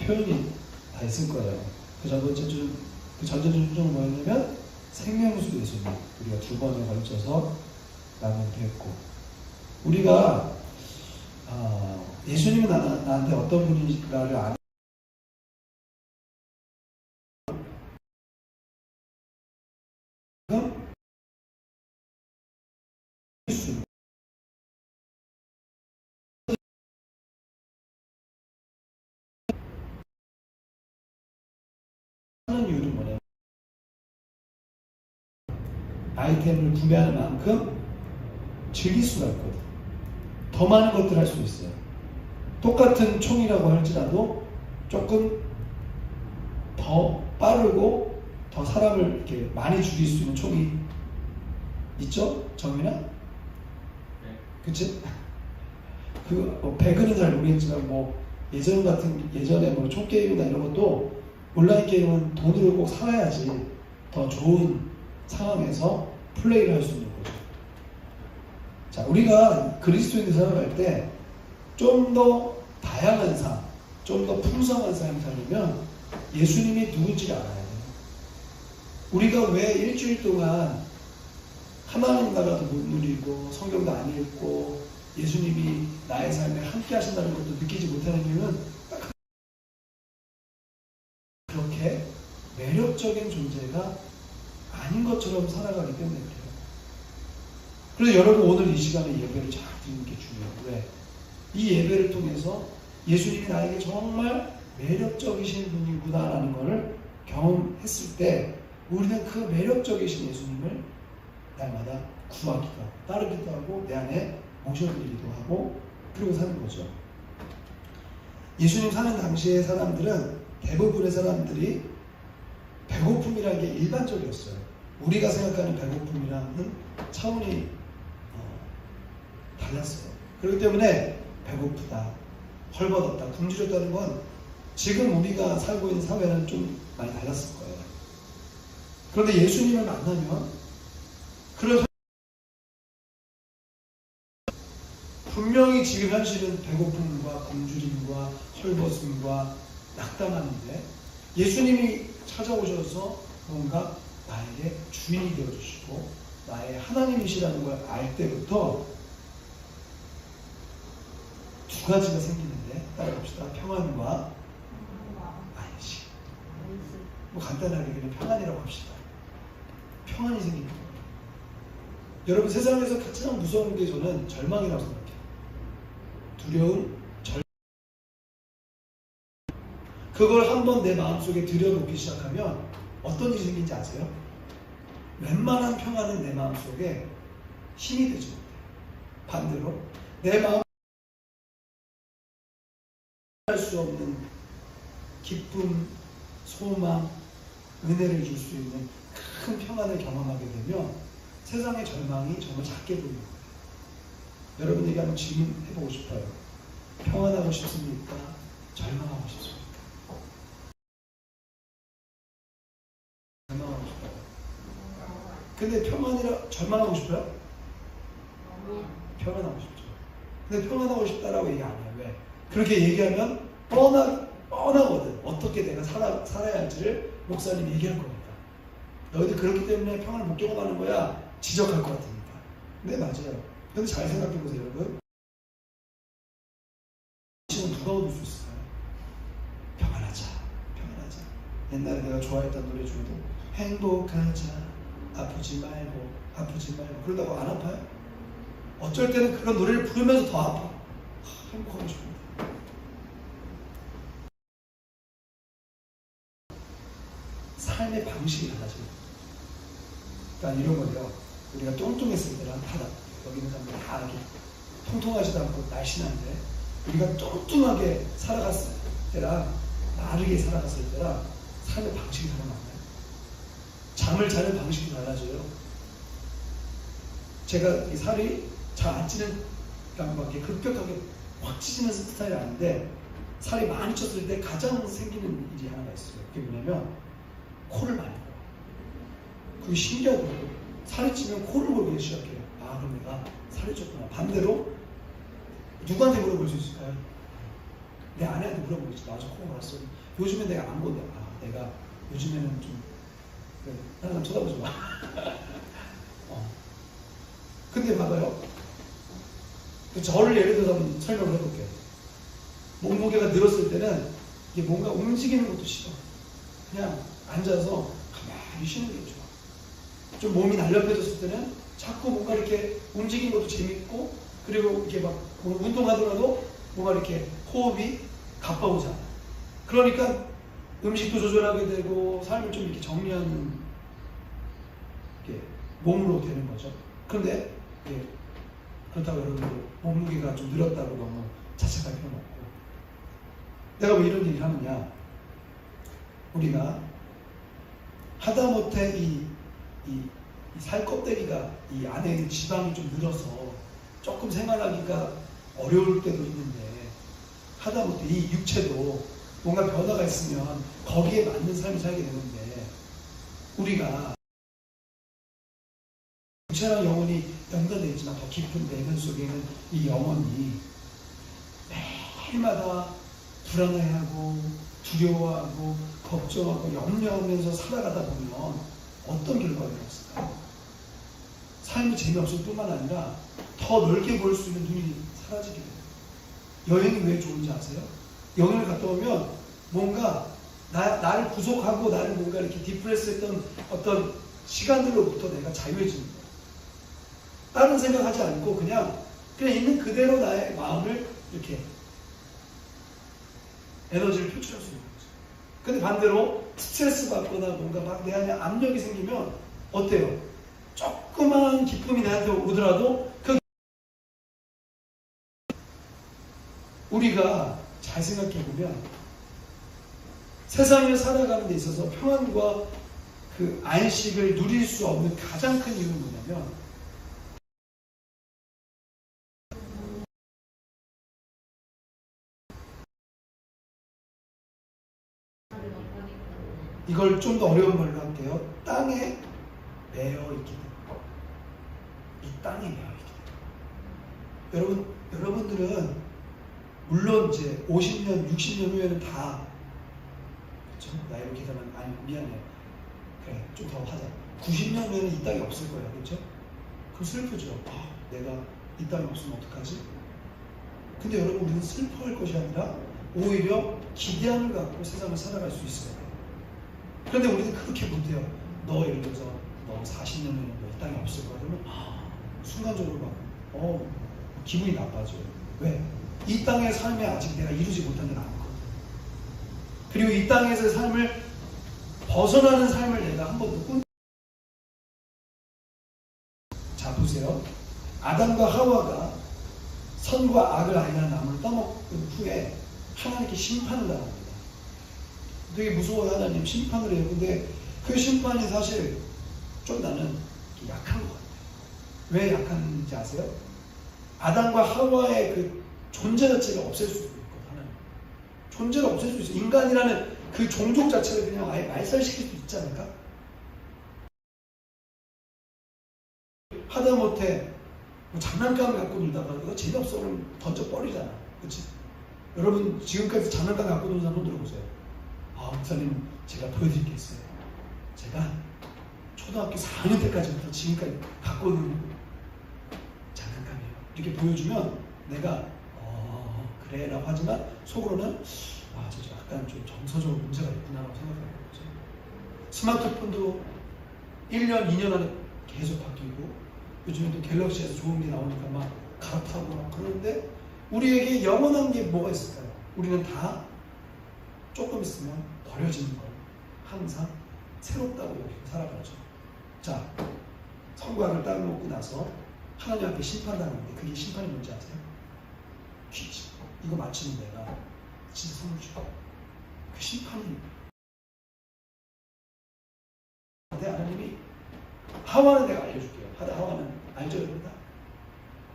표현이 다 있을 거예요. 그 전체 주종은 뭐였냐면 생명수 예수님, 우리가 두 번에 걸쳐서 나누기도 했고, 우리가 예수님은 나한테 어떤 분인가를 아는 이유는 뭐냐면 아이템을 구매하는 만큼 즐길 수가 있거든. 더 많은 것들을 할 수 있어요. 똑같은 총이라고 할지라도 조금 더 빠르고 더 사람을 이렇게 많이 죽일 수 있는 총이 있죠? 정민아? 네. 그치? 배그는 잘 모르겠지만 예전에 뭐 총게임이나 이런 것도 온라인 게임은 돈으로 꼭 살아야지 더 좋은 상황에서 플레이를 할 수 있는 거죠. 자, 우리가 그리스도인들 살아갈 때 좀 더 다양한 삶, 좀 더 풍성한 삶을 살려면 예수님이 누군지를 알아야 돼요. 우리가 왜 일주일 동안 하나님 나라도 못 누리고 성경도 안 읽고 예수님이 나의 삶에 함께 하신다는 것도 느끼지 못하는 이유는 딱 그렇게 매력적인 존재가 아닌 것처럼 살아가기 때문에 그래요. 그래서 여러분 오늘 이 시간에 예배를 잘 드리는 게 중요해요. 왜? 이 예배를 통해서 예수님이 나에게 정말 매력적이신 분이구나라는 것을 경험했을 때 우리는 그 매력적이신 예수님을 날마다 구하기도 하고 따르기도 하고 내 안에 모셔드리기도 하고 그러고 사는 거죠. 예수님 사는 당시의 사람들은 대부분의 사람들이 배고픔이라는 게 일반적이었어요. 우리가 생각하는 배고픔이랑은 차원이 달랐어요. 그렇기 때문에 배고프다, 헐벗었다, 굶주렸다는 건 지금 우리가 살고 있는 사회는 좀 많이 달랐을 거예요. 그런데 예수님을 만나면 그런 분명히 지금 현실은 배고픔과 굶주림과 헐벗음과 낙담하는데 예수님이 찾아오셔서 뭔가 나에게 주인이 되어주시고 나의 하나님이시라는 걸 알 때부터 두 가지가 생기는데 따라봅시다. 평안과 안식. 뭐 간단하게 그냥 평안이라고 합시다. 평안이 생깁니다. 여러분 세상에서 가장 무서운 게 저는 절망이라고 생각해요. 두려움, 그걸 한번 내 마음속에 들여놓기 시작하면 어떤 일이 생긴지 아세요? 웬만한 평안은 내 마음속에 힘이 되지 못해요. 반대로 내 마음 할 수 없는 기쁨, 소망, 은혜를 줄 수 있는 큰 평안을 경험하게 되면 세상의 절망이 정말 작게 보이는 거예요. 여러분에게 한번 질문해보고 싶어요. 평안하고 싶습니까? 절망하고 싶습니까? 절망하고 싶어요. 근데 절망하고 싶어요? 평안하고 싶죠. 근데 평안하고 싶다라고 얘기 안 해요. 왜? 그렇게 얘기하면 뻔하거든. 어떻게 내가 살아야 할지를 목사님이 얘기할 거니까. 너희들 그렇기 때문에 평안을 못 경험하는 거야. 지적할 것 같으니까. 네, 맞아요. 근데 잘 생각해보세요, 여러분. 지금 누가 얻을 수 있을까요? 평안하자. 평안하자. 옛날에 내가 좋아했던 노래 중에도 행복하자. 아프지 말고. 그러다가 안 아파요? 어쩔 때는 그런 노래를 부르면서 더 아파. 행복하고 싶습니다. 삶의 방식이 달라져요. 그러니까 이런 거예요. 우리가 뚱뚱했을 때랑 다르다. 여기 있는 사람들 다 이렇게 통통하지도 않고 날씬한데 우리가 뚱뚱하게 살아갔을 때랑 마르게 살아갔을 때랑 삶의 방식이 달라요. 잠을 자는 방식이 달라져요. 제가 이 살이 잘 안 찌는, 그러니까 막 이렇게 급격하게 확 찌는 스타일이 아닌데 살이 많이 쪘을 때 가장 생기는 일이 하나가 있어요. 그게 뭐냐면 코를 많이 골아요. 그게 신기하고요. 살이 찌면 코를 골기 시작해요. 아, 그럼 내가 살이 쪘구나. 반대로 누구한테 물어볼 수 있을까요? 내 아내한테 물어보겠지. 나 어제 코 골았어. 요즘에 내가 안 건데, 내가 요즘에는 좀 다른 사람 쳐다보지 마. 근데 봐봐요. 저를 예를 들어서 한번 설명을 해볼게요. 몸무게가 늘었을 때는 이게 뭔가 움직이는 것도 싫어. 그냥 앉아서 가만히 쉬는 게 좋아. 좀 몸이 날렵해졌을 때는 자꾸 뭔가 이렇게 움직이는 것도 재밌고, 그리고 이렇게 막 운동하더라도 뭔가 이렇게 호흡이 가빠오잖아. 그러니까 음식도 조절하게 되고 삶을 좀 이렇게 정리하는 이렇게 몸으로 되는 거죠. 그런데 그렇다고 여러분들 몸무게가 좀 늘었다고 너무 자책할 필요는 없고. 내가 왜 이런 얘기를 하느냐, 우리가 하다못해 이 살 껍데기가 이 안에 있는 지방이 좀 늘어서 조금 생활하기가 어려울 때도 있는데, 하다못해 이 육체도 뭔가 변화가 있으면 거기에 맞는 삶을 살게 되는데, 우리가 육체랑 영혼이 연관되어 있지만 더 깊은 내면 속에 있는 이 영혼이 매일마다 불안해하고 두려워하고 걱정하고 염려하면서 살아가다 보면 어떤 결과가 있을까요? 삶이 재미없을 뿐만 아니라 더 넓게 볼 수 있는 눈이 사라지게 돼요. 여행이 왜 좋은지 아세요? 여행을 갔다 오면 뭔가 나를 구속하고 나를 뭔가 이렇게 디프레스했던 어떤 시간들로부터 내가 자유해지는 거예요. 다른 생각하지 않고 그냥 있는 그대로 나의 마음을 이렇게 에너지를 표출할 수 있는 거죠. 근데 반대로 스트레스 받거나 뭔가 막 내 안에 압력이 생기면 어때요? 조그만 기쁨이 나한테 오더라도 우리가 잘 생각해 보면 세상을 살아가는 데 있어서 평안과 그 안식을 누릴 수 없는 가장 큰 이유는 뭐냐면, 이걸 좀 더 어려운 말로 할게요. 땅에 매여 있기 때문에. 이 땅에 매여 있기 때문에. 여러분들은 물론 이제 50년, 60년 후에는 다, 그렇죠? 나이로 계산하면, 미안해. 그래, 좀 더 하자. 90년 후에는 이 땅이 없을 거야, 그렇죠? 그럼 슬프죠. 내가 이 땅이 없으면 어떡하지? 근데 여러분, 우리는 슬퍼할 것이 아니라 오히려 기대함을 갖고 세상을 살아갈 수 있어요. 그런데 우리는 그렇게 못해요. 너 예를 들어서 너 40년 후에는 너 이 땅에 없을 거야. 그러면 순간적으로 막 기분이 나빠져요. 왜? 이 땅의 삶에 아직 내가 이루지 못한 게 많거든. 그리고 이 땅에서의 삶을 벗어나는 삶을 내가 한 번도 자, 보세요. 아담과 하와가 선과 악을 알리는 나무를 따먹은 후에 하나님께 심판을 당합니다. 되게 무서워요. 하나님 심판을 해요. 근데 그 심판이 사실 좀 나는 약한 것 같아요. 왜 약한지 아세요? 아담과 하와의 그 존재 자체가 없앨 수도 있고, 하나님 존재가 없앨 수 있어요. 인간이라는 그 종족 자체를 그냥 아예 말살시킬 수 있지 않을까? 하다못해 장난감을 갖고 놀다가 이거 재미없어 그러면 던져버리잖아. 그치? 여러분 지금까지 장난감 갖고 노는 사람 손 들어보세요. 목사님 제가 보여드릴 게 있어요. 제가 초등학교 4학년 때까지부터 지금까지 갖고 있는 장난감이에요. 이렇게 보여주면 내가 그래 라고 하지만 속으로는 저 약간 좀 정서적으로 문제가 있구나 라고 생각하는 거죠. 스마트폰도 1년, 2년 안에 계속 바뀌고, 요즘에 또 갤럭시에서 좋은 게 나오니까 막 갈아타고 막 그러는데, 우리에게 영원한 게 뭐가 있을까요? 우리는 다 조금 있으면 버려지는 걸 항상 새롭다고 여기고 살아가죠. 자, 선과를 따먹고 나서 하나님 앞에 심판당하는데, 그게 심판이 뭔지 아세요? 퀴즈. 이거 맞히는 내가 진짜 선물 줄게. 그 심판은 하나님이 하와는 내가 알려줄게요. 하와는 알죠, 여러분 다?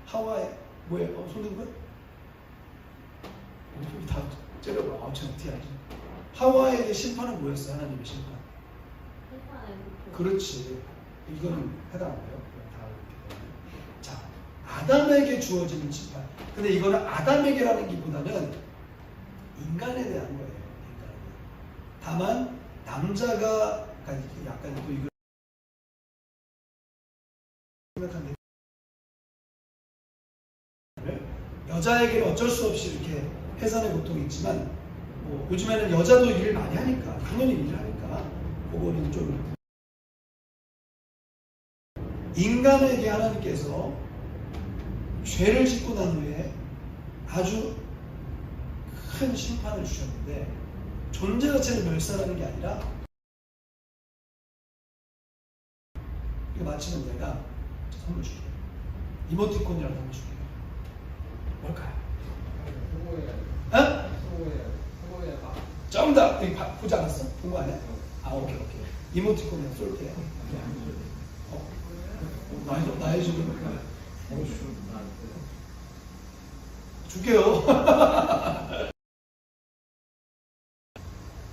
하와의 뭐예요? 손 든 거야? 다 째려봐. 쟤 어떻게 알지? 하와에게 심판은 뭐였어요? 하나님의 심판. 그렇지. 이거는 해당 안 돼요. 다 이렇게. 자, 아담에게 주어지는 심판. 근데 이거는 아담에게라는 기보다는 인간에 대한 거예요. 인간에. 다만 남자가 약간 또 이걸 생각하는데 여자에게는 어쩔 수 없이 이렇게 해산의 고통이 있지만 뭐 요즘에는 여자도 일을 많이 하니까 당연히 일을 하니까 그거는 좀 인간에게 하나님께서 죄를 짓고 난 후에 아주 큰 심판을 주셨는데 존재 자체를 멸살하는 게 아니라 이거 마치면 내가 선물 줄게요. 이모티콘이라고 선물 줄게요. 뭘까요? 어? 정답! 여기 보지 않았어? 본 거 아니야? 아, 오케이. 이모티콘 내가 쏠게요. 나의 주는 줄게요.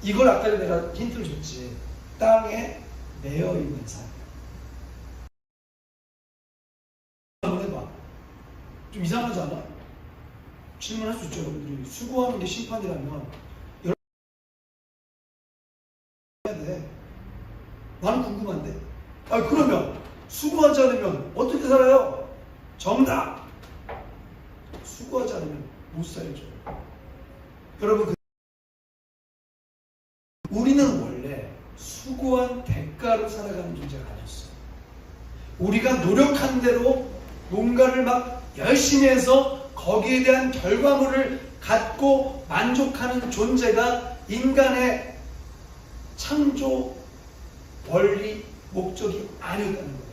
이걸 아까 내가 힌트를 줬지. 땅에 매여 있는 삶. 한번 해봐. 좀 이상하지 않아? 질문할 수 있죠, 여러분들이. 수고하는 게 심판이라면 해야 돼. 나는 궁금한데. 그러면 수고하지 않으면 어떻게 살아요? 정답! 수고하지 않으면 못 살죠. 여러분, 우리는 원래 수고한 대가로 살아가는 존재가 아니었어요. 우리가 노력한 대로 뭔가를 막 열심히 해서 거기에 대한 결과물을 갖고 만족하는 존재가 인간의 창조 원리 목적이 아니었다는 거예요.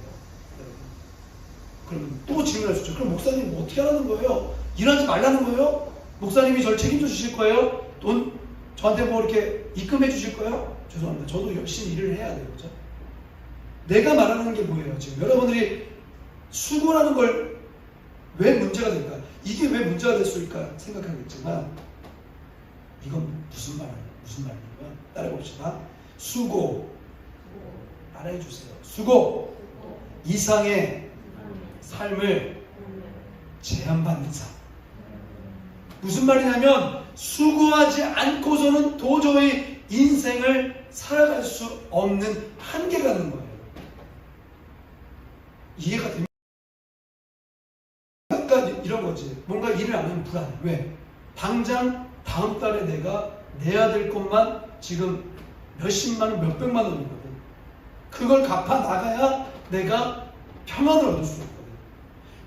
그러면 또 질문할 수 있죠. 그럼 목사님 뭐 어떻게 하라는 거예요? 일하지 말라는 거예요? 목사님이 저를 책임져 주실 거예요? 돈 저한테 뭐 이렇게 입금해 주실 거예요? 죄송합니다. 저도 열심히 일을 해야 돼요. 그죠? 내가 말하는 게 뭐예요? 지금 여러분들이 수고라는 걸 왜 문제가 될까? 이게 왜 문제가 됐을까 생각하겠지만 이건 무슨 말이냐면 따라해봅시다. 수고 따라해주세요. 수고 이상의 삶을 제한받는 삶. 무슨 말이냐면 수고하지 않고서는 도저히 인생을 살아갈 수 없는 한계가 있는 거예요. 이해가 됩니까? 약간 이런 거지. 뭔가 일을 안 하면 불안해. 왜? 당장 다음 달에 내가 내야 될 것만 지금 몇십만 원, 몇백만 원이거든. 그걸 갚아 나가야 내가 평안을 얻을 수 있거든.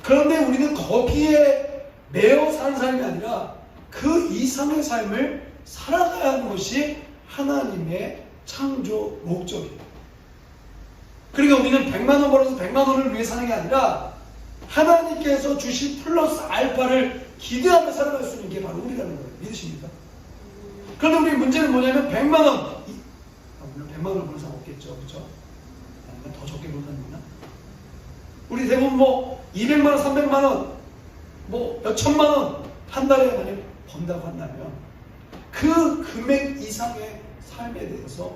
그런데 우리는 거기에 매여 사는 삶이 아니라 그 이상의 삶을 살아가야 하는 것이 하나님의 창조 목적이에요. 그러니까 우리는 100만 원 벌어서 100만 원을 위해 사는 게 아니라 하나님께서 주신 플러스 알파를 기대하며 살아갈 수 있는 게 바로 우리라는 거예요. 믿으십니까? 그런데 우리 문제는 뭐냐면 100만 원 물론 100만 원을 버는 사람 없겠죠. 그렇죠? 아니면 더 적게 버는 사람 있나? 우리 대부분 뭐 200만 원, 300만 원, 뭐 몇천만 원 한 달에 만약 번다고 한다면 그 금액 이상의 삶에 대해서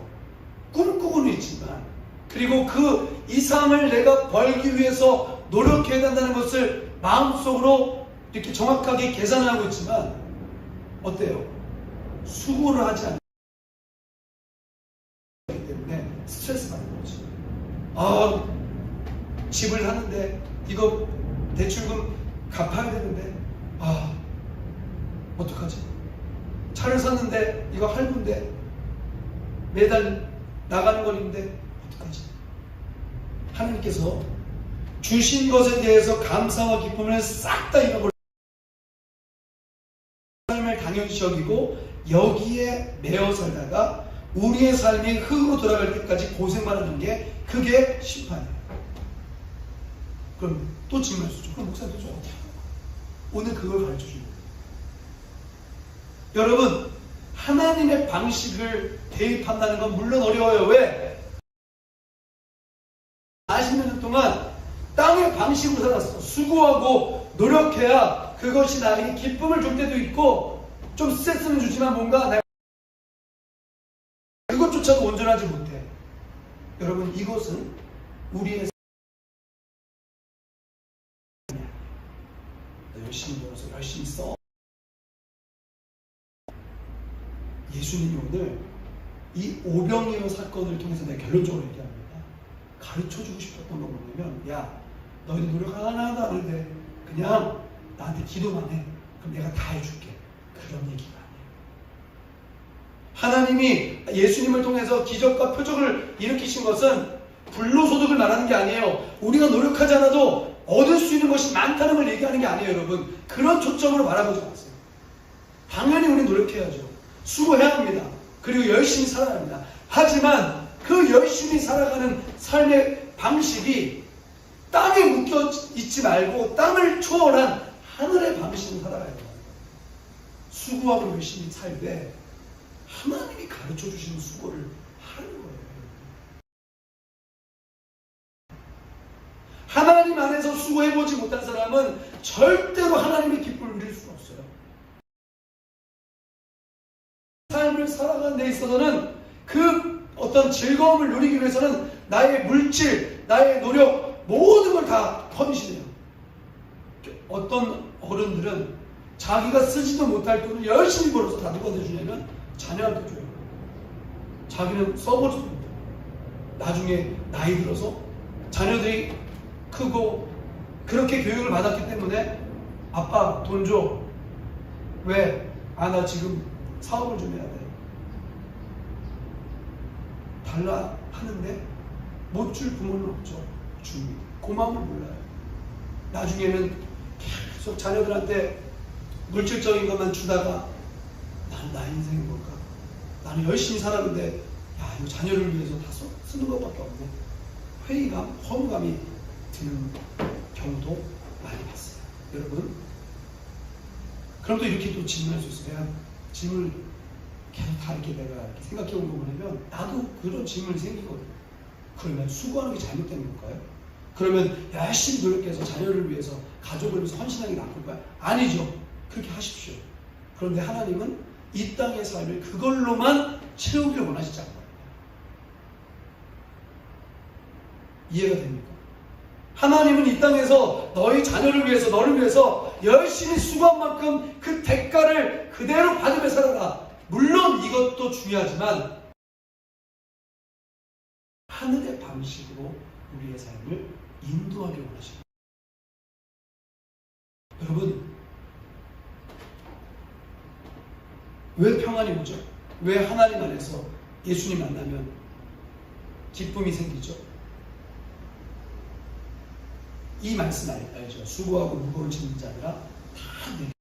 꿈꾸고는 있지만 그리고 그 이상을 내가 벌기 위해서 노력해야 된다는 것을 마음속으로 이렇게 정확하게 계산하고 있지만 어때요? 수고를 하지 않기 때문에 스트레스 받는 거지. 집을 사는데 이거 대출금 갚아야 되는데 어떡하지? 차를 샀는데 이거 할부인데 매달 나가는 거리인데 어떡하지? 하나님께서 주신 것에 대해서 감사와 기쁨을 싹 다 잃어버려 삶을 당연시 여기고 여기에 매여 살다가 우리의 삶이 흙으로 돌아갈 때까지 고생만 하는 게 그게 심판이에요. 그럼 또 질문할 수 있죠. 그럼 목사님 또 어떻게 하는 거야? 오늘 그걸 가르쳐 주는 거예요. 여러분 하나님의 방식을 대입한다는 건 물론 어려워요. 왜? 40년 동안 땅의 방식으로 살았어. 수고하고 노력해야 그것이 나에게 기쁨을 줄 때도 있고 좀 스트레스는 주지만 뭔가 내가 그것조차도 온전하지 못해. 여러분 이것은 우리의 열심히 벌어서 열심히 써 예수님이 오늘 이 오병이어 사건을 통해서 내가 결론적으로 얘기합니다. 가르쳐주고 싶었던 건 뭐냐면, 야, 너희들 노력 하나도 안 해도 돼. 그냥 나한테 기도만 해. 그럼 내가 다 해줄게. 그런 얘기가 아니에요. 하나님이 예수님을 통해서 기적과 표적을 일으키신 것은 불로소득을 말하는 게 아니에요. 우리가 노력하지 않아도 얻을 수 있는 것이 많다는 걸 얘기하는 게 아니에요, 여러분. 그런 초점으로 바라보지 마세요. 당연히 우리 노력해야죠. 수고해야 합니다. 그리고 열심히 살아야 합니다. 하지만 그 열심히 살아가는 삶의 방식이 땅에 묶여 있지 말고 땅을 초월한 하늘의 방식으로 살아가야 돼요. 수고하고 열심히 살되 하나님이 가르쳐 주시는 수고를 하는 거예요. 하나님 안에서 수고해보지 못한 사람은 절대로 하나님의 기쁨을 누릴 수가 없어요. 삶을 살아가는 데 있어서는 그 어떤 즐거움을 누리기 위해서는 나의 물질, 나의 노력, 모든 걸 다 헌신해요. 어떤 어른들은 자기가 쓰지도 못할 돈을 열심히 벌어서 다 누구한테 주냐면 자녀한테 줘요. 자기는 써보지도 못해요. 나중에 나이 들어서 자녀들이 크고 그렇게 교육을 받았기 때문에 아빠 돈 줘. 왜? 아, 나 지금 사업을 좀 해야 돼. 달라 하는데 못 줄 부모는 없죠. 줍니다. 고마움을 몰라요. 나중에는 계속 자녀들한테 물질적인 것만 주다가 나는 나 인생이 뭘까? 나는 열심히 살았는데 야, 이거 자녀를 위해서 다 쓰는 것밖에 없네. 회의감, 허무감이 드는 경우도 많이 봤어요. 여러분, 그럼 또 이렇게 또 질문할 수 있어요. 내가 질문을 계속 다 이렇게 내가 이렇게 생각해 온 거 보면 나도 그런 질문이 생기거든요. 그러면 수고하는 게 잘못된 걸까요? 그러면 열심히 노력해서 자녀를 위해서, 가족을 위해서 헌신하는 게 나쁠까요? 아니죠. 그렇게 하십시오. 그런데 하나님은 이 땅의 삶을 그걸로만 채우기를 원하시지 않아요. 이해가 됩니까? 하나님은 이 땅에서 너희 자녀를 위해서, 너를 위해서 열심히 수고한 만큼 그 대가를 그대로 받으며 살아라. 물론 이것도 중요하지만 하늘의 방식으로 우리의 삶을 인도하길 원하십니다. 여러분, 왜 평안이 오죠? 왜 하나님 안에서 예수님 만나면 기쁨이 생기죠? 이 말씀 알죠? 수고하고 무거운 짐진 자들아 다 내게.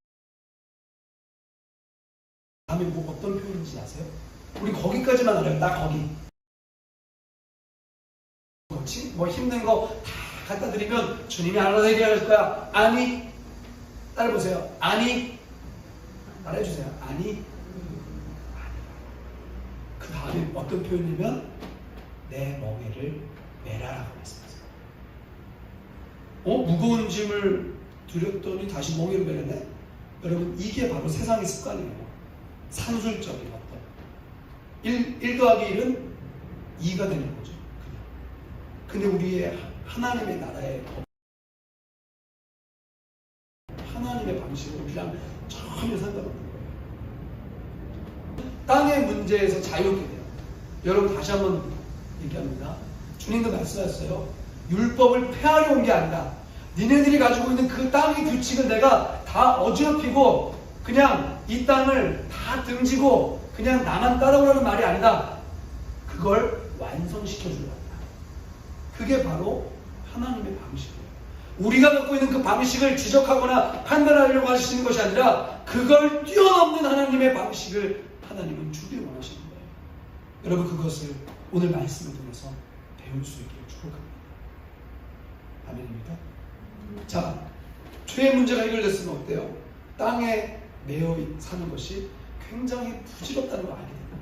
다음에 뭐 어떤 표현인지 아세요? 우리 거기까지만 알아요. 딱 거기. 뭐 힘든 거 다 갖다 드리면 주님이 알아서 해결할 거야. 아니. 따라해보세요. 아니. 따라해주세요. 아니. 그 다음에 어떤 표현이냐면 내 멍에를 메라라고 말씀하세요. 무거운 짐을 두렸더니 다시 멍에를 메렸네? 여러분, 이게 바로 세상의 습관이에요. 산술적인 어떤 1 더하기 1은 2가 되는 거죠. 근데 우리의 하나님의 나라의 법, 하나님의 방식은 우리랑 전혀 상관없는 거예요. 땅의 문제에서 자유롭게 돼요. 여러분, 다시 한번 얘기합니다. 주님도 말씀하셨어요. 율법을 폐하려 온 게 아니라 니네들이 가지고 있는 그 땅의 규칙을 내가 다 어지럽히고 그냥 이 땅을 다 등지고 그냥 나만 따라오라는 말이 아니다. 그걸 완성시켜 주려고 한다. 그게 바로 하나님의 방식이에요. 우리가 갖고 있는 그 방식을 지적하거나 판단하려고 하시는 것이 아니라 그걸 뛰어넘는 하나님의 방식을 하나님은 주길 원하시는 거예요. 여러분, 그것을 오늘 말씀을 통해서 배울 수 있기를 축복합니다. 아멘입니까? 자, 죄의 문제가 해결됐으면 어때요? 땅에 매여 사는 것이 굉장히 부질없다는 걸 알게 됩니다.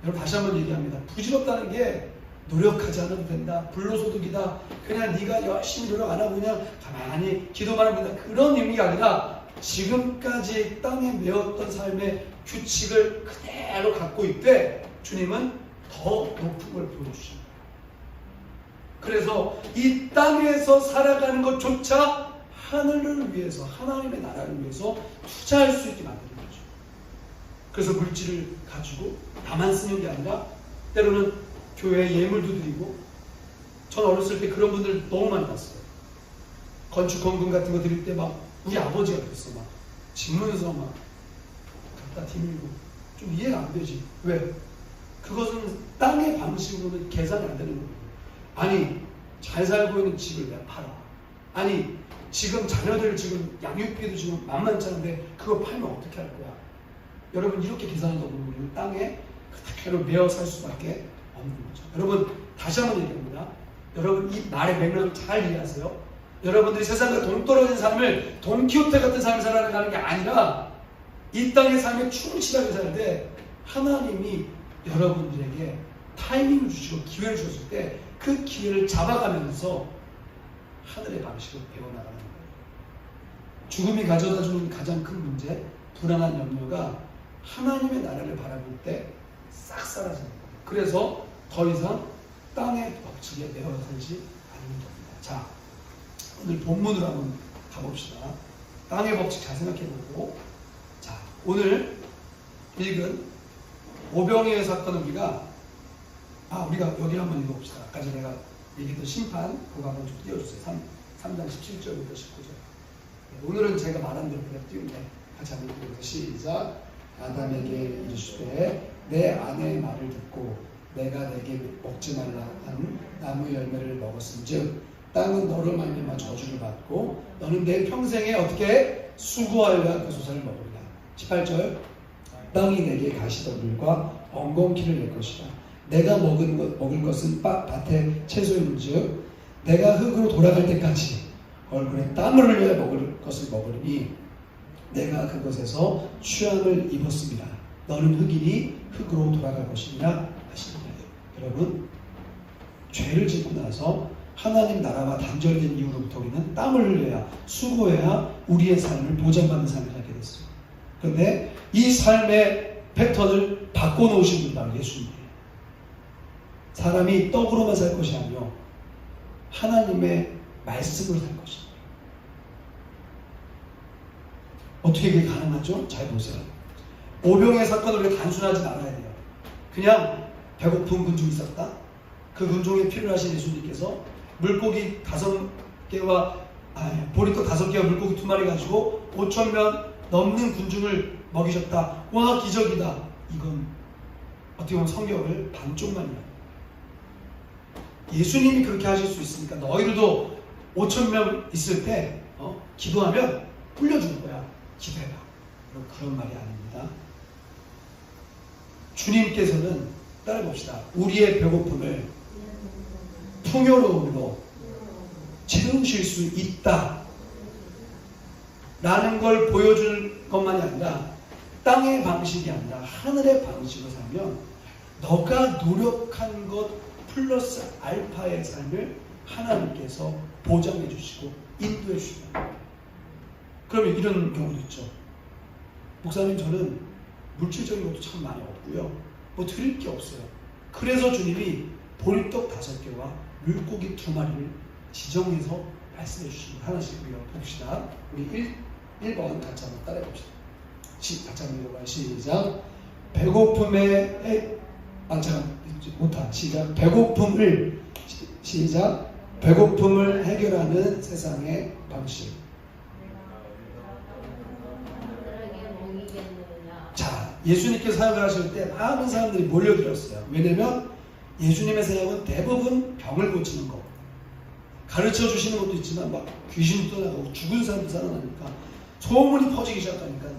여러분, 다시 한번 얘기합니다. 부질없다는 게 노력하지 않아도 된다, 불로소득이다, 그냥 네가 열심히 노력 안 하고 그냥 가만히 기도만 하면 된다, 그런 의미가 아니라 지금까지 땅에 매었던 삶의 규칙을 그대로 갖고 있되 주님은 더 높은 걸 보여주십니다. 그래서 이 땅에서 살아가는 것조차 하늘을 위해서, 하나님의 나라를 위해서 투자할 수 있게 만드는 거죠. 그래서 물질을 가지고 나만 쓰는 게 아니라 때로는 교회에 예물도 드리고, 전 어렸을 때 그런 분들 너무 많이 봤어요. 건축 헌금 같은 거 드릴 때 막 우리 아버지가 그랬어. 막 집문서 막 갖다 디밀고. 좀 이해가 안 되지. 왜? 그것은 땅의 방식으로는 계산이 안 되는 거예요. 아니, 잘 살고 있는 집을 왜 팔아? 아니, 지금 자녀들 지금 양육비도 지금 만만치 않은데 그거 팔면 어떻게 할 거야? 여러분, 이렇게 계산한다고 보면 땅에 그대로 매어 살 수밖에 없는 거죠. 여러분, 다시 한번 얘기합니다. 여러분, 이 말의 맥락을 잘 이해하세요. 여러분들이 세상과 동떨어진 삶을 돈키호테 같은 삶을 살아가는 게 아니라 이 땅의 삶에 충실하게 살 때 하나님이 여러분들에게 타이밍을 주시고 기회를 주셨을 때 그 기회를 잡아가면서 하늘의 방식을 배워나가는 거예요. 죽음이 가져다주는 가장 큰 문제, 불안한 염려가 하나님의 나라를 바라볼 때 싹 사라지는 거예요. 그래서 더 이상 땅의 법칙에 매어 살지 않는 겁니다. 자, 오늘 본문으로 한번 가봅시다. 땅의 법칙 잘 생각해보고, 자, 오늘 읽은 오병이어 사건을 우리가 여기 한번 읽어봅시다. 아까 전에 내가 얘기했던 심판, 그거 한번 좀 띄워주세요. 3장 17절부터 19절. 오늘은 제가 말한 대로 그냥 띄우네. 같이 한번 읽어보세요. 시작. 아담에게 이르시되 내 아내의 말을 듣고 내가 내게 먹지 말라 한 나무 열매를 먹었은즉 땅은 너로 말미암아 저주를 받고 너는 내 평생에 어떻게 수고하여야 그 소산을 먹으리라. 18절. 땅이 내게 가시더들과 엉겅퀴를 낼 것이라. 내가 먹을 것은 밭의 채소인즉 내가 흙으로 돌아갈 때까지 얼굴에 땀을 흘려 먹을 것을 먹으리니 내가 그것에서 취함을 입었습니다. 너는 흙이니 흙으로 돌아갈 것이니라 하시니라. 여러분, 죄를 짓고 나서 하나님 나라와 단절된 이후로부터 우리는 땀을 흘려야, 수고해야 우리의 삶을 보장받는 삶을 살게 됐어요. 그런데 이 삶의 패턴을 바꿔놓으신 분이 바로 예수님이에요. 사람이 떡으로만 살 것이 아니요 하나님의 말씀으로 살 것입니다. 어떻게 그게 가능하죠? 잘 보세요. 오병의 사건을 우리가 단순하지 않아야 돼요. 그냥 배고픈 군중이 있었다. 그 군중에 필요하신 예수님께서 물고기 5개와 보리떡 5개와 물고기 2마리 가지고 5,000명 넘는 군중을 먹이셨다. 와, 기적이다. 이건 어떻게 보면 성경을 반쪽만이야. 예수님이 그렇게 하실 수 있으니까 너희들도 5,000명 있을 때 기도하면 불려주는 거야. 기도해봐. 그런 말이 아닙니다. 주님께서는 따라봅시다. 우리의 배고픔을 풍요로움으로 채우실 수 있다 라는 걸 보여줄 것만이 아니라 땅의 방식이 아니라 하늘의 방식으로 살면 너가 노력한 것 플러스 알파의 삶을 하나님께서 보장해 주시고 인도해 주신다. 그러면 이런 경우도 있죠. 목사님, 저는 물질적인 것도 참 많이 없고요. 뭐 드릴 게 없어요. 그래서 주님이 보리떡 5개와 물고기 2마리를 지정해서 말씀해 주시고 하나씩 봅시다. 우리 1번 같이 한번 따라해 봅시다. 같이 한번 읽어봐요. 시작. 배고픔에 시작. 배고픔을 해결하는 세상의 방식. 자, 예수님께서 사역을 하실 때 많은 사람들이 몰려들었어요. 왜냐면 예수님의 사역은 대부분 병을 고치는 거, 가르쳐 주시는 것도 있지만 막 귀신도 떠나가고 죽은 사람도 살아나니까 소문이 퍼지기 시작하니까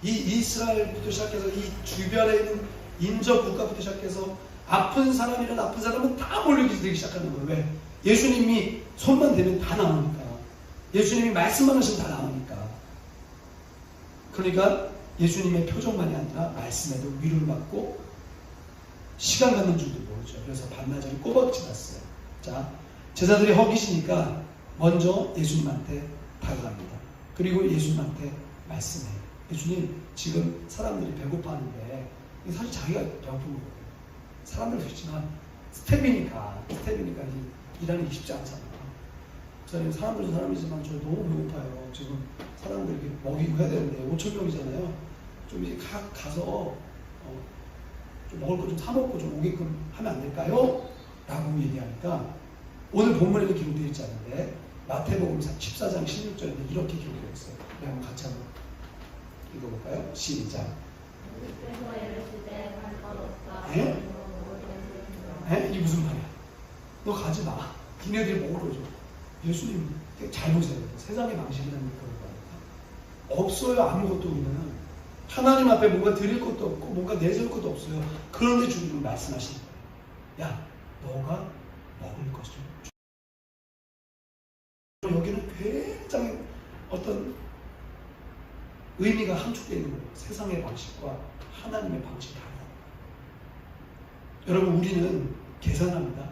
이 이스라엘부터 시작해서 이 주변에 있는 인접 국가부터 시작해서 아픈 사람은 다 몰려들기 시작하는 거예요. 왜? 예수님이 손만 대면 다 나오니까. 예수님이 말씀만 하시면 다 나오니까. 그러니까 예수님의 표정만이 아니라 말씀에도 위로를 받고 시간 갖는 줄도 모르죠. 그래서 반나절이 꼬박지 났어요. 자, 제자들이 허기시니까 먼저 예수님한테 다가갑니다. 그리고 예수님한테 말씀해요. 예수님, 지금 사람들이 배고파하는데 사실 자기가 배고픈 거예요. 사람들 그렇지만 스텝이니까 일하는 게 쉽지 않잖아요. 목사님, 사람들도 사람이지만 저 너무 배고파요. 지금 사람들 이렇게 먹이고 해야 되는데 5,000명이잖아요. 좀 이제 가서 좀 먹을 거 좀 사 먹고 좀 오게끔 하면 안 될까요? 라고 얘기하니까 오늘 본문에도 기록되어 있지 않은데 마태복음 14장 16절에 이렇게 기록되어 있어요. 우리 한번 같이 한번 읽어볼까요? 시작. 에? 이 무슨 말이야? 너 가지 마. 니네들이 먹으러 줘. 예수님 잘 보세요. 세상의 방식이라는 그런 거니까 없어요. 아무것도 우리는 하나님 앞에 뭔가 드릴 것도 없고 뭔가 내줄 것도 없어요. 그런데 주님은 말씀하시는 거예요. 야, 너가 먹을 것을 줘. 여기는 굉장히 어떤 의미가 함축되어 있는 거예요. 세상의 방식과 하나님의 방식이 다르다. 여러분, 우리는 계산합니다.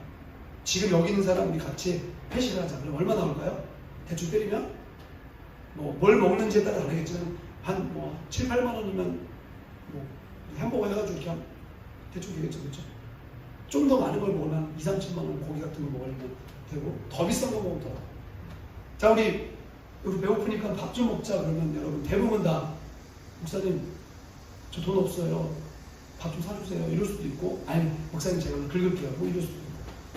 지금 여기 있는 사람 우리 같이 회식을 하자. 그럼 얼마 나올까요? 대충 때리면 뭘 먹는지에 따라 다르겠지만 한 7, 8만 원이면 햄버거 해가지고 이렇게 하면 대충 되겠죠. 그렇죠? 좀 더 많은 걸 먹으면 2, 3천만 원 고기 같은 거 먹으면 되고 더 비싼 거 먹으면 더. 자, 우리 배고프니까 밥 좀 먹자 그러면 여러분 대부분 다 목사님 저 돈 없어요. 밥 좀 사주세요. 이럴 수도 있고 아니 목사님 제가 긁을게요. 이럴 수도 있고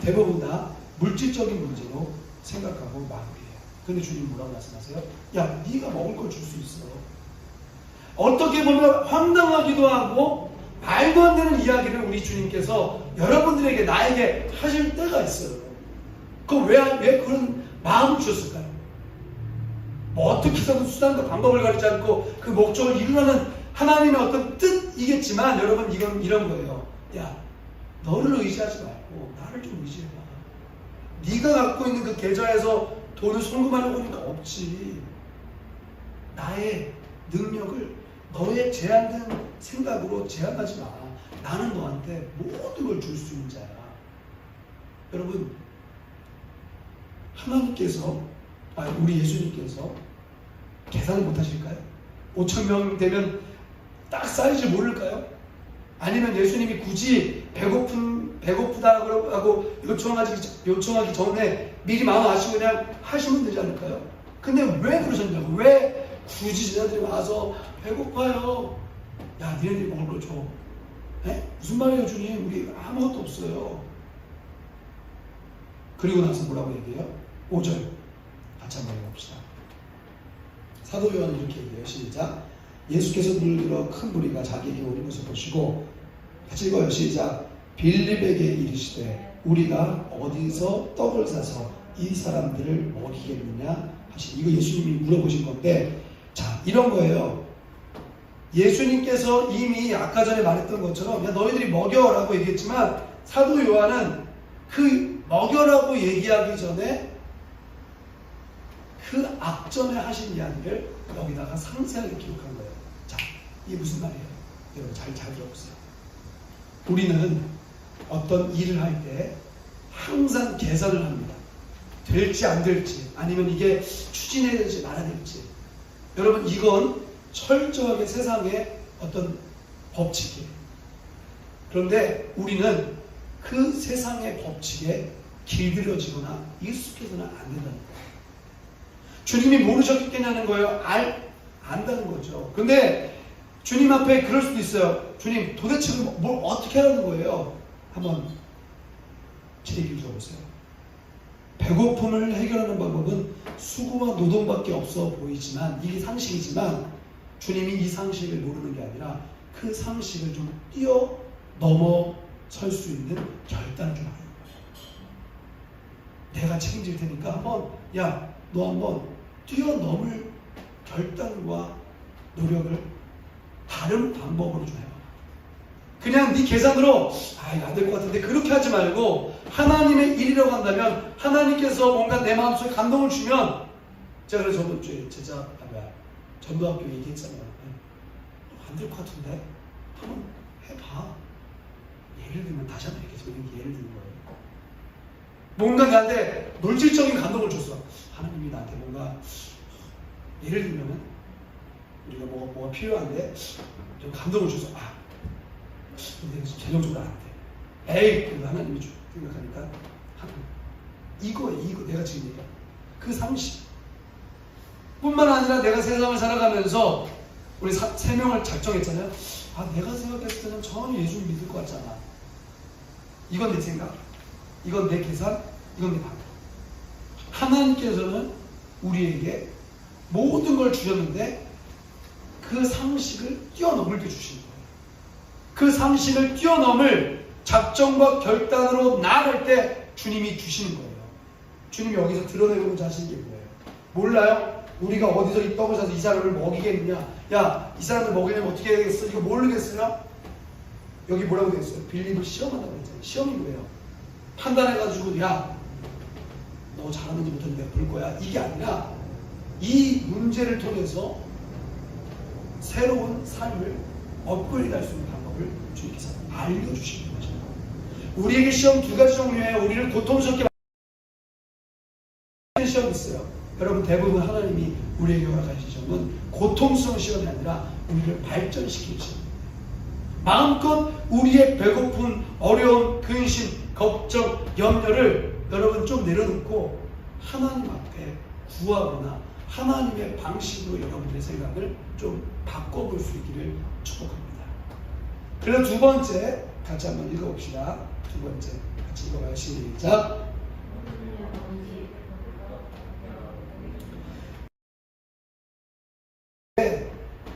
대부분 다 물질적인 문제로 생각하고 마무리해요. 근데 주님 뭐라고 말씀하세요? 야, 네가 먹을 걸 줄 수 있어. 어떻게 보면 황당하기도 하고 말도 안 되는 이야기를 우리 주님께서 여러분들에게 나에게 하실 때가 있어요. 그럼 왜 그런 마음을 주셨을까요? 어떻게 해서든 수단과 방법을 가리지 않고 그 목적을 이루라는 하나님의 어떤 뜻이겠지만 여러분 이건 이런 거예요. 야, 너를 의지하지 말고 나를 좀 의지해봐. 네가 갖고 있는 그 계좌에서 돈을 송금하려고 하니까 없지. 나의 능력을 너의 제한된 생각으로 제한하지 마. 나는 너한테 모든 걸 줄 수 있는 자야. 여러분, 하나님께서 우리 예수님께서 계산을 못하실까요? 5,000명 되면 딱 사이즈 모를까요? 아니면 예수님이 굳이 배고프다고 하고 요청하기 전에 미리 마음 아시고 그냥 하시면 되지 않을까요? 근데 왜 그러셨냐고. 왜 굳이 제자들이 와서 배고파요. 야, 니네들이 먹을 걸 줘. 에? 무슨 말이에요, 주님? 우리 아무것도 없어요. 그리고 나서 뭐라고 얘기해요? 5절 같이 한번 읽어봅시다. 사도 요한은 이렇게 얘기해요. 시작. 예수께서 물들어 큰 무리가 자기에게 오는 것을 보시고 같이 읽어요. 시작. 빌립에게 이르시되 우리가 어디서 떡을 사서 이 사람들을 먹이겠느냐 하시니 이거 예수님이 물어보신 건데 자, 이런 거예요. 예수님께서 이미 아까 전에 말했던 것처럼 야, 너희들이 먹여라고 얘기했지만 사도 요한은 그 먹여라고 얘기하기 전에 그 앞전에 하신 이야기를 여기다가 상세하게 기록한 거예요. 자, 이게 무슨 말이에요? 여러분 잘 들어보세요. 우리는 어떤 일을 할 때 항상 계산을 합니다. 될지 안 될지 아니면 이게 추진해야 될지 말아야 될지. 여러분 이건 철저하게 세상의 어떤 법칙이에요. 그런데 우리는 그 세상의 법칙에 길들여지거나 익숙해서는 안 된다는 거예요. 주님이 모르셨겠냐는 거예요. 안다는 거죠. 근데 주님 앞에 그럴 수도 있어요. 주님 도대체 뭘 어떻게 하라는 거예요? 한번 제 얘기를 들어보세요. 배고픔을 해결하는 방법은 수고와 노동밖에 없어 보이지만 이게 상식이지만 주님이 이 상식을 모르는 게 아니라 그 상식을 좀 뛰어넘어설 수 있는 결단을 좀 하는 거예요. 내가 책임질 테니까 한번 너 한번 뛰어넘을 결단과 노력을 다른 방법으로 좀 해봐. 그냥 네 계산으로 이거 안 될 것 같은데 그렇게 하지 말고 하나님의 일이라고 한다면 하나님께서 뭔가 내 마음속에 감동을 주면 제가 그래서 저번 주에 전도학교 얘기했잖아요. 안 될 것 같은데 한번 해봐. 예를 들면 다시 한번 얘기했지만 예를 드는 거예요. 뭔가 나한테 물질적인 감동을 줬어. 하나님이 나한테 뭔가 예를 들면 우리가 뭐가 필요한데 좀 감동을 줘서 근데 재정적으로 안 돼. 에이, 그거 하나님이 생각하니까 이거 내가 지금 얘기해. 그 상식 뿐만 아니라 내가 세상을 살아가면서 우리 세 명을 작정했잖아요. 아, 내가 생각했을 때는 전혀 예수를 믿을 것 같잖아. 이건 내 생각, 이건 내 계산, 이건 내 방법. 하나님께서는 우리에게 모든 걸 주셨는데 그 상식을 뛰어넘게 주신 거예요. 그 상식을 뛰어넘을 작정과 결단으로 나아갈 때 주님이 주시는 거예요. 주님이 여기서 드러내고자 하시는 게 뭐예요? 몰라요? 우리가 어디서 이 떡을 사서 이 사람을 먹이겠느냐? 야, 이 사람을 먹이려면 어떻게 해야 되겠어? 이거 모르겠어요? 여기 뭐라고 되어 있어요? 빌립을 시험한다고 했잖아요. 시험이 뭐예요? 판단해가지고 야, 너 잘하는지 못하는지 내가 볼 거야. 이게 아니라 이 문제를 통해서 새로운 삶을 업그레이드 할 수 있는 방법을 주님께서 알려주시는 거죠. 우리에게 시험 두 가지 종류예요. 우리를 고통스럽게 만드는 시험이 있어요. 여러분, 대부분 하나님이 우리에게 허락하신 시험은 고통스러운 시험이 아니라 우리를 발전시키는 시험입니다. 마음껏 우리의 배고픈, 어려운, 근심, 걱정, 염려를 여러분 좀 내려놓고 하나님 앞에 구하거나 하나님의 방식으로 여러분들의 생각을 좀 바꿔볼 수 있기를 축복합니다. 그래서 두 번째 같이 한번 읽어봅시다. 두 번째 같이 읽어봐요. 시작.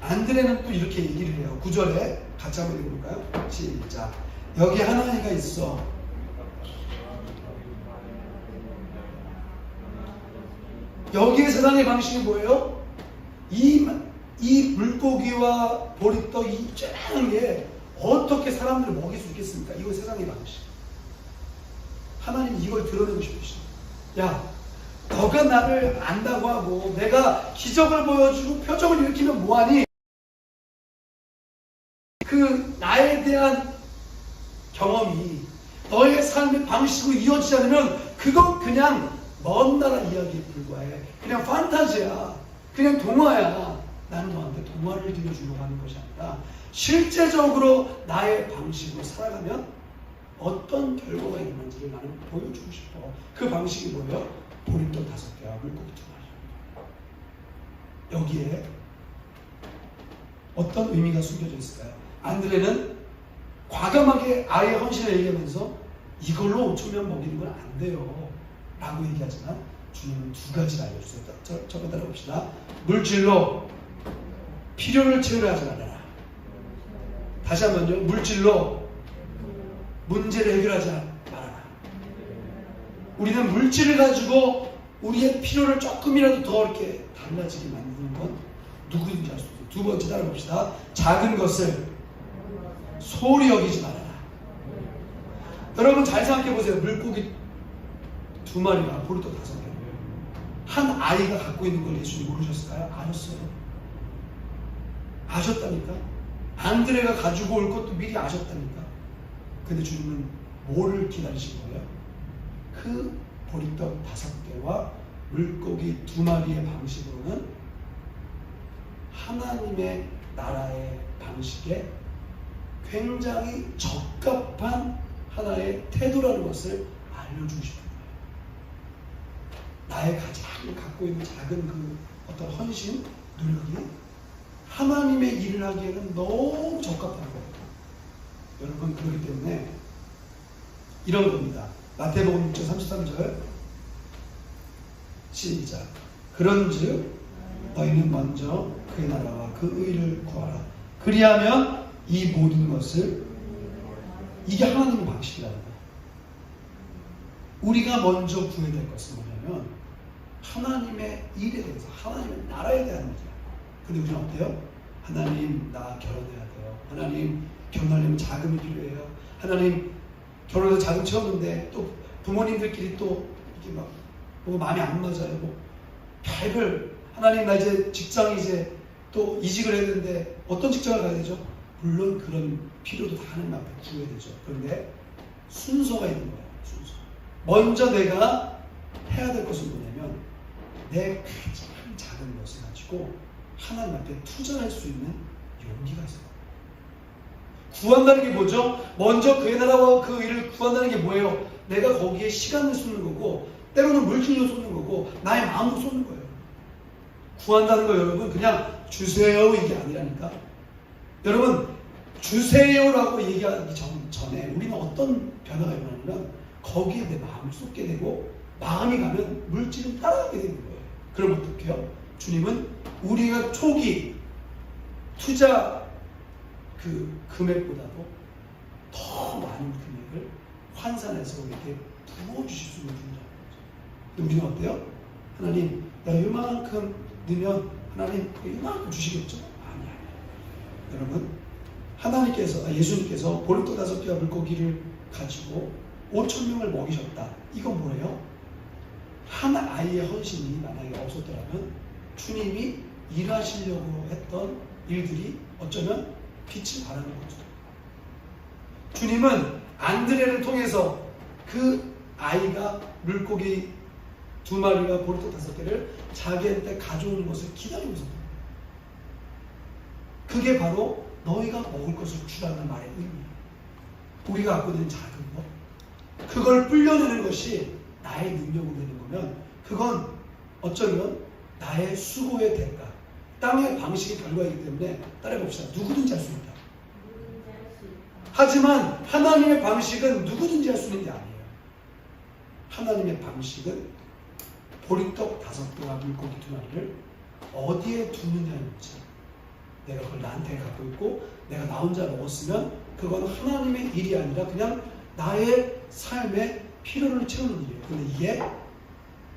안드레는 또 이렇게 얘기를 해요. 9절에 같이 한번 읽어볼까요? 시작. 여기 하나님가 있어. 여기에 세상의 방식이 뭐예요? 이 물고기와 보리떡 이 쨍한 게 어떻게 사람들을 먹일 수 있겠습니까? 이거 세상의 방식. 하나님 이걸 드러내고 싶으시죠. 야, 너가 나를 안다고 하고 내가 기적을 보여주고 표적을 일으키면 뭐하니? 그 나에 대한 경험이 너의 삶의 방식으로 이어지지 않으면 그건 그냥 먼 나라 이야기에 불과해. 그냥 판타지야. 그냥 동화야. 나는 너한테 동화를 들려주려고 하는 것이 아니라 실제적으로 나의 방식으로 살아가면 어떤 결과가 있는지를 나는 보여주고 싶어. 그 방식이 뭐예요? 보리떡 5개와 물고기 2마리. 여기에 어떤 의미가 숨겨져 있을까요? 안드레는 과감하게 아예 헌신을 얘기하면서 이걸로 5,000명 먹이는 건 안 돼요 라고 얘기하지만 주님은 두 가지를 알려주세요. 저거 따라봅시다. 물질로 필요를 채우려 하지 말아라. 다시 한번요. 물질로 문제를 해결하지 말아라. 우리는 물질을 가지고 우리의 필요를 조금이라도 더 이렇게 달라지게 만드는 건 누구든지 할 수 있어요. 두 번째 따라봅시다. 작은 것을 소홀히 여기지 말아라. 여러분 잘 생각해 보세요. 물고기 2마리가 보리떡 5개. 한 아이가 갖고 있는 걸 예수님 모르셨을까요? 아셨어요. 아셨다니까. 안드레가 가지고 올 것도 미리 아셨다니까. 근데 주님은 뭐를 기다리신 거예요? 그 보리떡 5개와 물고기 2마리의 방식으로는 하나님의 나라의 방식에 굉장히 적합한 하나의 태도라는 것을 알려주고 싶은 거예요. 나의 가장 갖고 있는 작은 그 어떤 헌신, 노력이 하나님의 일을 하기에는 너무 적합한 거예요. 여러분, 그렇기 때문에 이런 겁니다. 마태복음 6장 33절 시작. 그런즉 너희는 먼저 그의 나라와 그 의를 구하라. 그리하면 이 모든 것을, 이게 하나님의 방식이라는 거예요. 우리가 먼저 구해야 될 것은 뭐냐면 하나님의 일에 대해서, 하나님의 나라에 대한 일이야. 근데 우리는 어때요? 하나님, 나 결혼해야 돼요. 하나님, 결혼하려면 자금이 필요해요. 하나님, 결혼해서 자금 채웠는데 또 부모님들끼리 또 이렇게 막 뭐가 마음이 안 맞아요. 뭐 별별. 하나님, 나 이제 직장이 이제 또 이직을 해야 되는데 어떤 직장을 가야 되죠? 물론 그런 필요도 다 하나님 앞에 구해야 되죠. 그런데 순서가 있는 거예요. 순서. 먼저 내가 해야 될 것은 뭐냐면 내 가장 작은 것을 가지고 하나님 앞에 투자할 수 있는 용기가 있어요. 구한다는 게 뭐죠? 먼저 그의 나라와 그 의를 구한다는 게 뭐예요? 내가 거기에 시간을 쏟는 거고, 때로는 물질로 쏟는 거고, 나의 마음을 쏟는 거예요. 구한다는 거 여러분 그냥 주세요 이게 아니라니까. 여러분 주세요라고 얘기하기 전에 우리는 어떤 변화가 일어나냐면 거기에 내 마음을 쏟게 되고 마음이 가면 물질은 따라가게 되는 거예요. 그럼 어떻게 해요? 주님은 우리가 초기 투자 그 금액보다도 더 많은 금액을 환산해서 우리에게 부어주실 수 있는 분이라는 거죠. 우리는 어때요? 하나님 내가 이만큼 넣으면 하나님 이만큼 주시겠죠? 아니. 여러분 하나님께서 예수님께서 보리떡 5개와 물고기를 가지고 5,000명을 먹이셨다. 이건 뭐예요? 한 아이의 헌신이 만약에 없었더라면 주님이 일하시려고 했던 일들이 어쩌면 빛을 발하는 거죠. 주님은 안드레를 통해서 그 아이가 물고기 2마리와 보리떡 5개를 자기한테 가져오는 것을 기다리고 있었던 거예요. 그게 바로 너희가 먹을 것을 주라는 말의 의미예요. 우리가 갖고 있는 작은 것, 그걸 불려내는 것이 나의 능력으로 되는 거면 그건 어쩌면 나의 수고의 대가, 땅의 방식의 결과이기 때문에 따라해봅시다. 누구든지 할 수 있다. 하지만 하나님의 방식은 누구든지 할 수 있는 게 아니에요. 하나님의 방식은 보리떡 5개와 물고기 2마리를 어디에 두느냐의 문제. 내가 그걸 나한테 갖고 있고 내가 나 혼자 먹었으면 그건 하나님의 일이 아니라 그냥 나의 삶의 필요를 채우는 일이에요. 근데 이게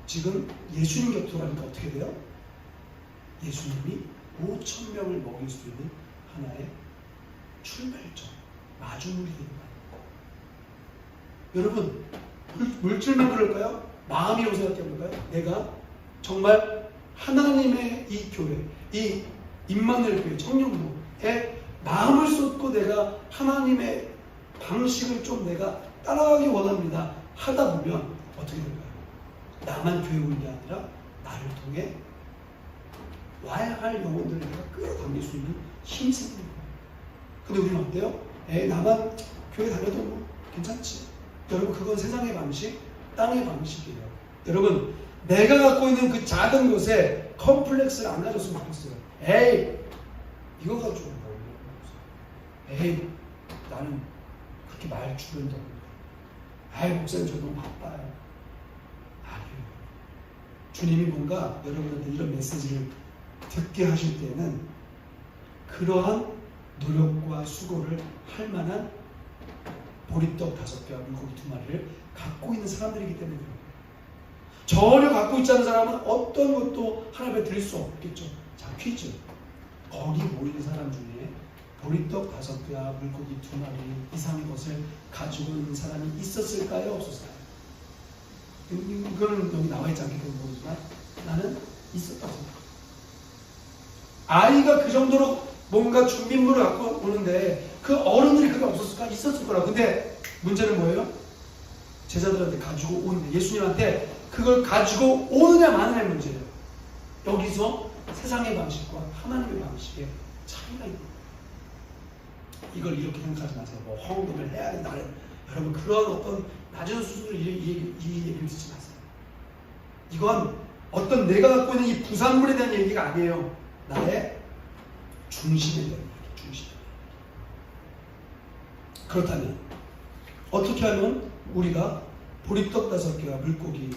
지금 예수님 곁으로 가니까 어떻게 돼요? 예수님이 5,000명을 먹일 수 있는 하나의 출발점, 마중물이 되는 거예요. 여러분 물질만 그럴까요? 마음이라고 생각해볼까요? 내가 정말 하나님의 이 교회, 이 임마누엘 교회 청년부에 마음을 쏟고 내가 하나님의 방식을 좀 내가 따라가기 원합니다 하다 보면 어떻게 될까요? 나만 교회 오는 게 아니라 나를 통해 와야 할 영혼들을 내가 끌어당길 수 있는 힘이 생기는 거예요. 근데 우리는 어때요? 나만 교회 다녀도 뭐 괜찮지. 여러분 그건 세상의 방식, 땅의 방식이에요. 여러분 내가 갖고 있는 그 작은 것에 컴플렉스를 안 가졌으면 좋겠어요. 이거 가지고 뭐 나는 그렇게 말 주변도 없는데 목사님 저 너무 바빠요. 아니에요. 주님이 뭔가 여러분한테 이런 메시지를 듣게 하실 때는 그러한 노력과 수고를 할 만한 보리떡 5개와 물고기 2마리를 갖고 있는 사람들이기 때문에 그래요. 전혀 갖고 있지 않은 사람은 어떤 것도 하나님에 드릴 수 없겠죠. 자, 퀴즈. 거기 모인 사람 중에 보리떡 5개와 물고기 2마리 이상의 것을 가지고 있는 사람이 있었을까요? 없었을까요? 이거는 여기 나와 있지 않기 때문에 모르지만 나는 있었다고 생각합니다. 아이가 그 정도로 뭔가 준비물을 갖고 오는데 그 어른들이 그게 없었을까? 있었을 거라고. 근데 문제는 뭐예요? 제자들한테 가지고 오는데 예수님한테 그걸 가지고 오느냐 마느냐의 문제예요. 여기서 세상의 방식과 하나님의 방식의 차이가 있는 거예요. 이걸 이렇게 생각하지 마세요. 뭐 헌금을 해야 된다. 여러분 그런 어떤 낮은 수준으로 이 얘기를 듣지 마세요. 이건 어떤 내가 갖고 있는 이 부산물에 대한 얘기가 아니에요. 나의 중심에 대한 얘기, 중심. 그렇다면 어떻게 하면 우리가 보리떡 5개와 물고기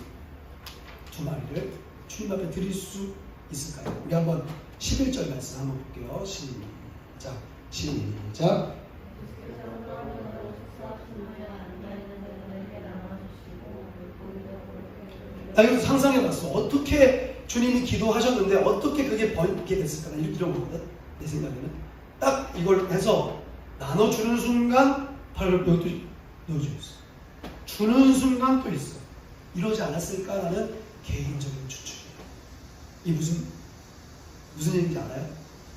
2마리를 주님 앞에 드릴 수 있을까요? 우리 한번 11절 말씀 한번 볼게요. 시작. 나 이거 상상해봤어. 어떻게 주님이 기도하셨는데 어떻게 그게 번게 됐을까? 이런 거거든. 내 생각에는 딱 이걸 해서 나눠주는 순간 바로 여기도 넣어주겠어. 주는 순간 또 있어. 이러지 않았을까라는 개인적인 추측이에요. 이 무슨 얘기인지 알아요?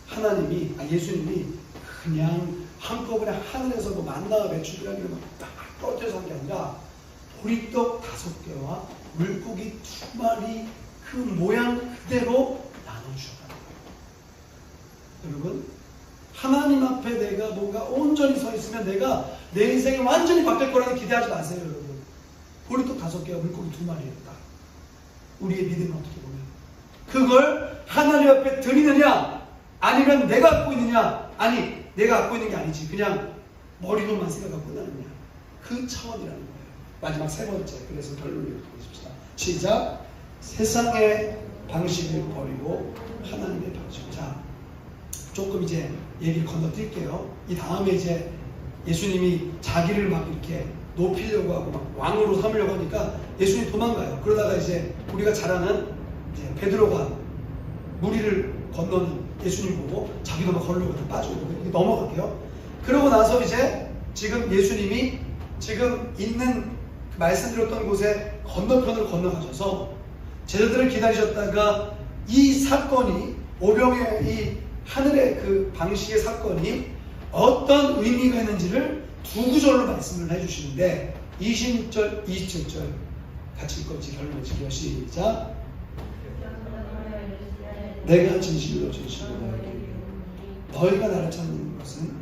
하나님이 예수님이 그냥 한꺼번에 하늘에서 뭐 만나와 매출이라 이런 거딱 떨어져서 한 게 아니라 보리떡 5개와 물고기 2마리 그 모양 그대로 나눠주셨다는 거예요. 여러분 하나님 앞에 내가 뭔가 온전히 서 있으면 내가 내 인생이 완전히 바뀔 거라고 기대하지 마세요. 여러분 보리떡 5개와 물고기 2마리였다. 우리의 믿음은 어떻게 보면 그걸 하나님 앞에 드리느냐, 아니면 내가 갖고 있느냐, 아니 내가 갖고 있는 게 아니지 그냥 머리로만 생각하고 끝나느냐, 그 차원이라는 거예요. 마지막 세 번째, 그래서 결론을 보십시다. 시작. 세상의 방식을 버리고 하나님의 방식. 자, 조금 이제 얘기를 건너뛸게요. 이 다음에 이제 예수님이 자기를 막 이렇게 높이려고 하고 막 왕으로 삼으려고 하니까 예수님이 도망가요. 그러다가 이제 우리가 잘 아는 이제 베드로가 무리를 건너는 예수님 보고 자기도 막 걸으려고 빠지고 넘어갈게요. 그러고 나서 이제 지금 예수님이 지금 있는 말씀드렸던 곳에 건너편으로 건너가셔서 제자들을 기다리셨다가 이 사건이 오병의 이 하늘의 그 방식의 사건이 어떤 의미가 있는지를 두 구절로 말씀을 해주시는데 26절, 27절 같이 읽어보지 결론을 지켜 시작. 내가 진실로 진실로 너에게 이르노니 너희가 나를 찾는 것은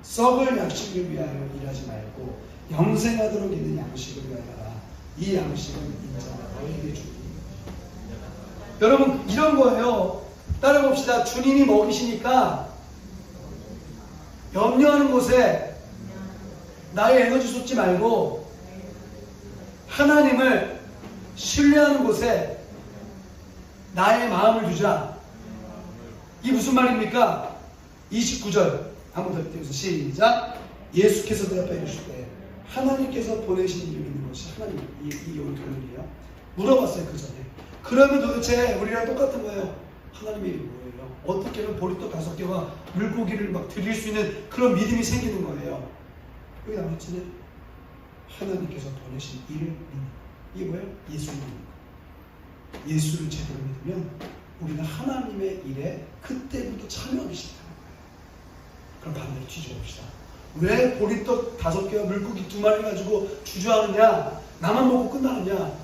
썩을 양식을 위하여 일하지 말고 영생하도록 있는 양식을 위하여 하라. 이 양식은 인자가 너희에게 주니. 여러분 이런 거예요. 따라봅시다. 주님이 먹이시니까 염려하는 곳에 나의 에너지 쏟지 말고 하나님을 신뢰하는 곳에 나의 마음을 두자. 이게 무슨 말입니까? 29절 한번 더 읽어보세요. 시작. 예수께서 대답하여 이르시되 하나님께서 보내신 이를 믿는 것이 하나님. 이게 오늘 결론이에요. 물어봤어요 그 전에. 그러면 도대체 우리랑 똑같은 거예요. 하나님의 일이 뭐예요? 어떻게 하면 보리떡 5개와 물고기를 막 드릴 수 있는 그런 믿음이 생기는 거예요. 여기 나머지는 하나님께서 보내신 일을 믿는. 이게 뭐예요? 예수를 믿는 거. 예수를 제대로 믿으면 우리는 하나님의 일에 그때부터 참여하기 시작하는 거예요. 그럼 반대로 뒤집어봅시다. 왜 보리떡 5개와 물고기 2마리 가지고 주저하느냐? 나만 먹고 끝나느냐?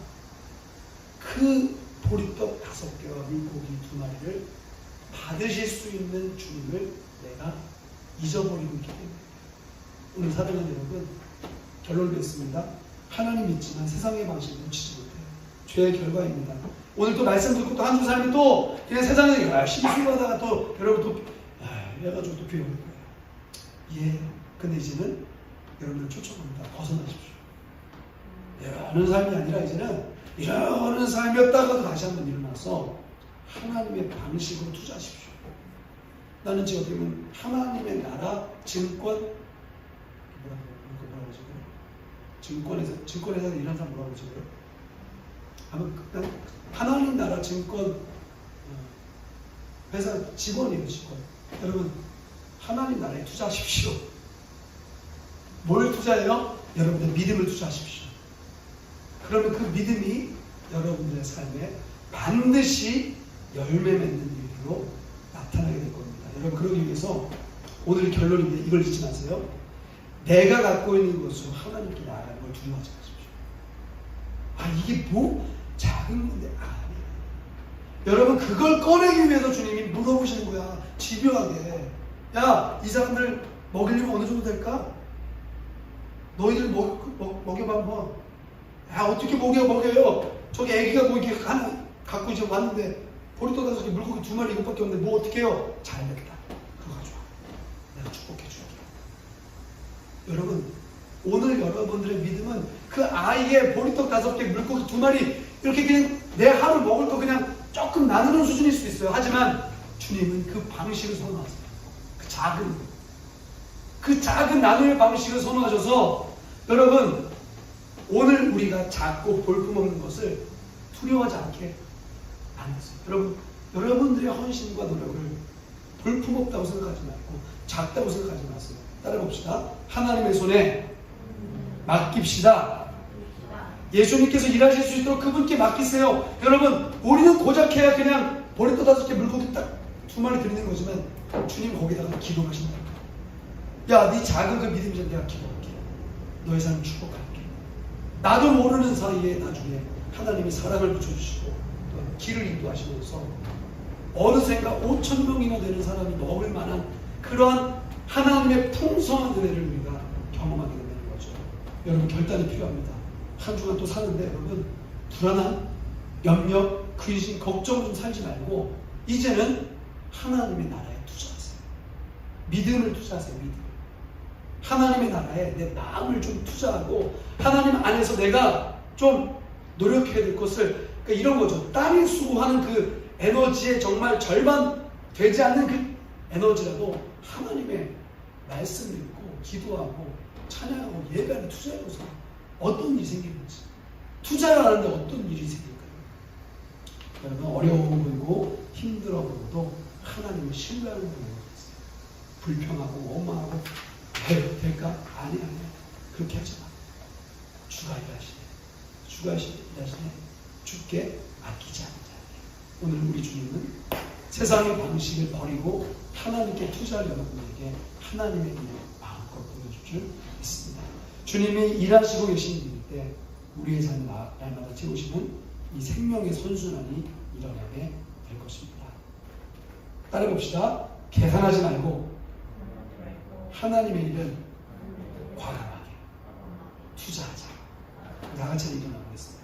그 보리떡 5개와 물고기 2마리를 받으실 수 있는 주님을 내가 잊어버리고 있기 때문에. 오늘 사랑하는 여러분, 결론을 냈습니다. 하나님 믿지만 세상의 방식을 놓치지 못해요. 죄의 결과입니다. 오늘 또 말씀 듣고 또 한두 사람이 또 그냥 세상에 열심히 수고하다가 또 여러분 또 해가지고 또 비워볼 거예요. 예. 근데 이제는 여러분을 초청합니다. 벗어나십시오. 이러는 삶이 아니라 이제는 이러는 삶이었다가도 다시 한번 일어나서 하나님의 방식으로 투자하십시오. 나는 지금 어떻게 보면 하나님의 나라 증권 뭐라고 하죠? 증권회사 일하는 사람 뭐라고 하죠? 아마 하나님 나라 증권 회사 직원이에요. 직원. 여러분 하나님 나라에 투자하십시오. 뭘 투자해요? 여러분의 믿음을 투자하십시오. 그러면 그 믿음이 여러분들의 삶에 반드시 열매 맺는 일로 나타나게 될 겁니다. 여러분 그러기 위해서 오늘 결론인데 이걸 잊지 마세요. 내가 갖고 있는 것으로 하나님께 나아가는 걸 두려워하지 마십시오. 아 이게 뭐 작은 건데 아니에요. 여러분 그걸 꺼내기 위해서 주님이 물어보시는 거야. 집요하게. 야 이 사람들 먹이려면 어느 정도 될까? 너희들 먹여봐 한번. 야 어떻게 먹여요? 저기 애기가 뭐 이렇게 하나 갖고 이제 왔는데 보리떡 5개 물고기 2마리 이것밖에 없는데 뭐 어떻게 해요? 잘 먹겠다. 그거 가져와. 내가 축복해 줄게. 여러분 오늘 여러분들의 믿음은 그 아이의 보리떡 5개 물고기 2마리 이렇게 그냥 내 하루 먹을 거 그냥 조금 나누는 수준일 수 있어요. 하지만 주님은 그 방식을 선호하세요. 그 작은 나눔의 방식을 선호하셔서 여러분 오늘 우리가 작고 볼품없는 것을 두려워하지 않게 안 했어요. 여러분 여러분들의 헌신과 노력을 볼품없다고 생각하지 말고 작다고 생각하지 마세요. 따라봅시다. 하나님의 손에 맡깁시다. 예수님께서 일하실 수 있도록 그분께 맡기세요. 여러분 우리는 고작해야 그냥 보리떡 5개 물고기 딱 2마리 드리는 거지만 주님 거기다가 기도하신다. 야, 네 작은 그 믿음 좀 내가 기도할게. 너의 삶을 축복할게. 나도 모르는 사이에 나중에 하나님이 사랑을 붙여주시고 또 길을 인도하시면서 어느샌가 5,000명이나 되는 사람이 먹을 만한 그러한 하나님의 풍성한 은혜를 우리가 경험하게 된다는 거죠. 여러분 결단이 필요합니다. 한 주간 또 사는데 여러분 불안한 염려, 근심, 걱정 좀 살지 말고 이제는 하나님의 나라에 투자하세요. 믿음을 투자하세요. 믿음. 하나님의 나라에 내 마음을 좀 투자하고 하나님 안에서 내가 좀 노력해야 될 것을, 그러니까 이런 거죠. 땅에 수고하는 그 에너지의 정말 절반 되지 않는 그 에너지라도 하나님의 말씀을 읽고 기도하고 찬양하고 예배를 투자해서 어떤 일이 생기는지, 투자를 하는데 어떤 일이 생길까요? 여러분, 어려워 보이고 힘들어 보여도 하나님을 신뢰하는 분이 있어요. 불평하고 원망하고 될까? 아니야. 그렇게 하지 마. 주가 일하시네. 주가 일하시네. 주께 아끼지 않는 자에게. 오늘 우리 주님은 세상의 방식을 버리고 하나님께 투자할 여러분에게 하나님의 일을 마음껏 보여줄 줄 믿습니다. 주님이 일하시고 계신 일 때 우리의 삶을 날마다 채우시는 이 생명의 선순환이 일어나게 될 것입니다. 따라봅시다. 계산하지 말고 하나님의 일은 과감하게 투자하자. 다 같이 일어나겠습니다.